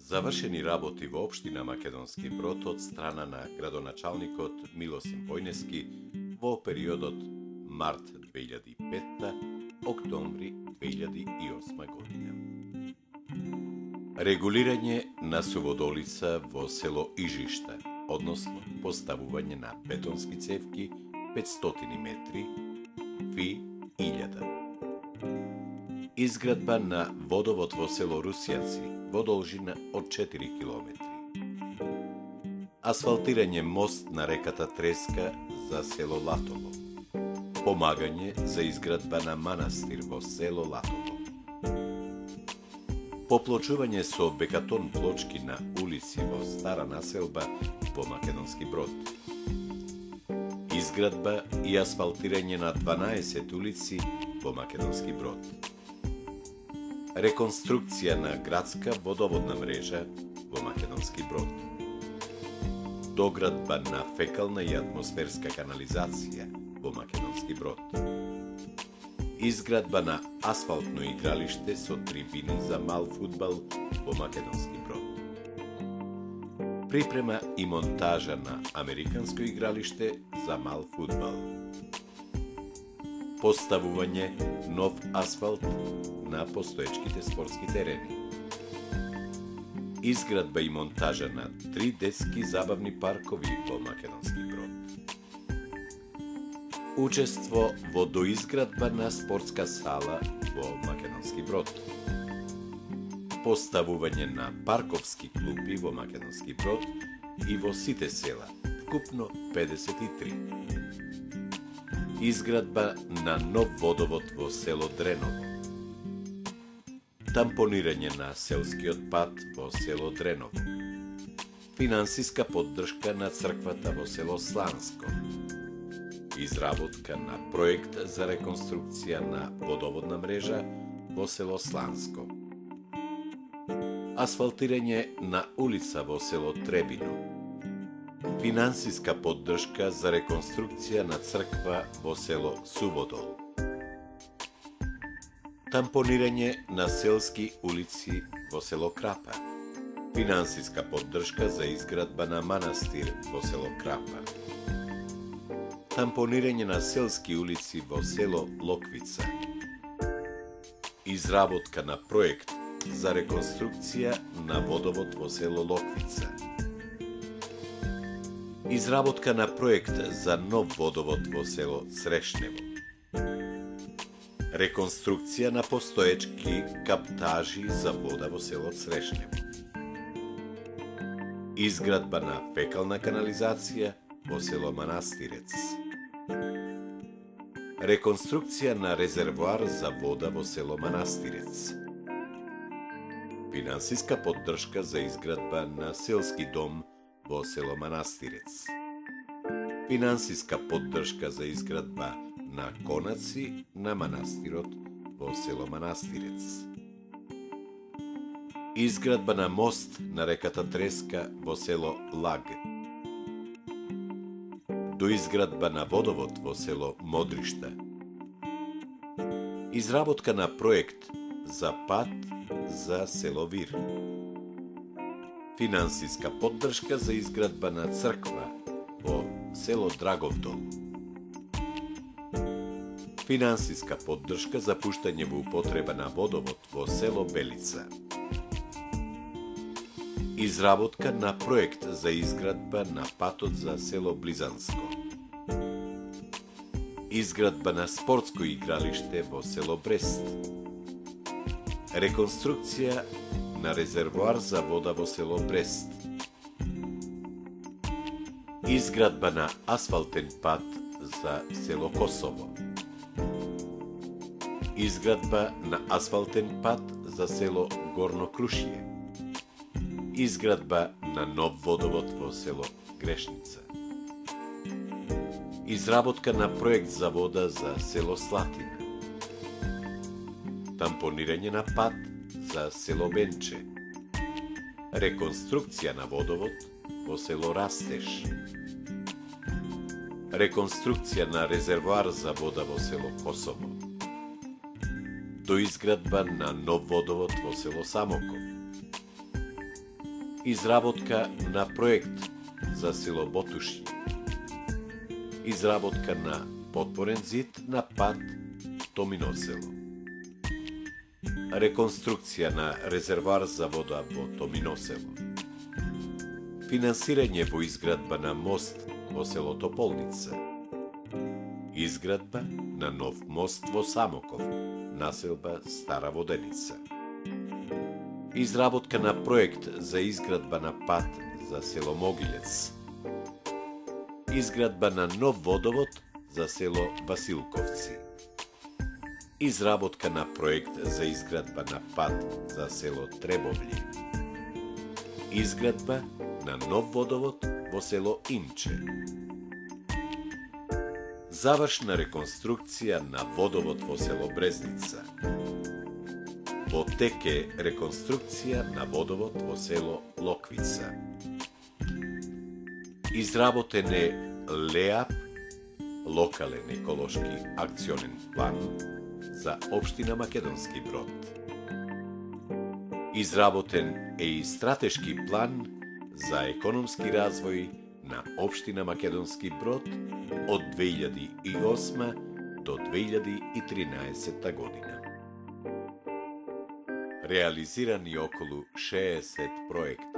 Завршени работи во општина Македонски Брод од страна на градоначалникот Милосим Војнески во периодот март 2005 октомври 2008 година. Регулирање на суводолица во село Ижишта, односно поставување на бетонски цевки 500 метри, фи 1000. Изградба на водовод во село Русијаци во должина од 4 километри. Асфалтирање мост на реката Треска за село Латово. Помагање за изградба на манастир во село Латово. Поплочување со бекатон плочки на улици во стара населба во Македонски Брод. Изградба и асфалтирање на 12 улици во Македонски Брод. Реконструкција на градска водоводна мрежа во Македонски Брод. Доградба на фекална и атмосферска канализација во Македонски Брод. Изградба на асфалтно игралиште со трибини за мал фудбал во Македонски Брод. Припрема и монтажа на американско игралиште за мал фудбал. Поставување нов асфалт на постоечките спортски терени. Изградба и монтажа на 3 детски забавни паркови во Македонски Брод. Учество во доизградба на спортска сала во Македонски Брод. Поставување на парковски клупи во Македонски Брод и во сите села, вкупно 53. Изградба на нов водовод во село Дреново. Тампонирање на селскиот пат во село Дреново. Финансиска поддршка на црквата во село Сланско. Изработка на проект за реконструкција на водоводна мрежа во село Сланско. Асфалтирање на улица во село Требино. Финансиска поддршка за реконструкција на црква во село Суводол. Тампонирање на селски улици во село Крапа. Финансиска поддршка за изградба на манастир во село Крапа. Тампонирање на селски улици во село Локвица. Изработка на проект за реконструкција на водовод во село Локвица. Изработка на проект за нов водовод во село Црешнево. Реконструкција на постоечки каптажи за вода во село Црешнево. Изградба на фекална канализација во село Манастирец. Реконструкција на резервоар за вода во село Манастирец. Финансиска поддршка за изградба на селски дом во село Манастирец. Финансиска поддршка за изградба на конаци на манастирот во село Манастирец. Изградба на мост на реката Треска во село Лаг. Доизградба на водовод во село Модришта. Изработка на проект за пат за село Вир. Финансиска поддршка за изградба на црква во село Драговдол. Финансиска поддршка за пуштање во употреба на водовод во село Белица. Изработка на проект за изградба на патот за село Близанско. Изградба на спортско игралиште во село Брест. Реконструкција на резервоар за вода во село Брест. Изградба на асфалтен пат за село Косово. Изградба на асфалтен пат за село Горно Крушије. Изградба на нов водовод во село Грешница. Изработка на проект за вода за село Слатина. Тампонирање на пат за село Бенче. Реконструкција на водовод во село Растеж. Реконструкција на резервоар за вода во село Косово. Доизградба на нов водовод во село Самоков. Изработка на проект за село Ботуши. Изработка на потворен зид на пат Томино село. Реконструкција на резервоар за вода во Томино село. Финансирање во изградба на мост во село Тополница. Изградба на нов мост во Самоков, населба Стара Воденица. Изработка на проект за изградба на пат за село Могилец. Изградба на нов водовод за село Василковци. Изработка на проект за изградба на пат за село Требовли. Изградба на нов водовод во село Инче. Завршна реконструкција на водовод во село Брезница. Во тек е реконструкција на водовод во село Локвица. Изработен е ЛЕАП, локален еколошки акционен план за општина Македонски Брод. Изработен е и стратешки план за економски развој на општина Македонски Брод од 2008 до 2013 година. Реализирани околу 60 проекти.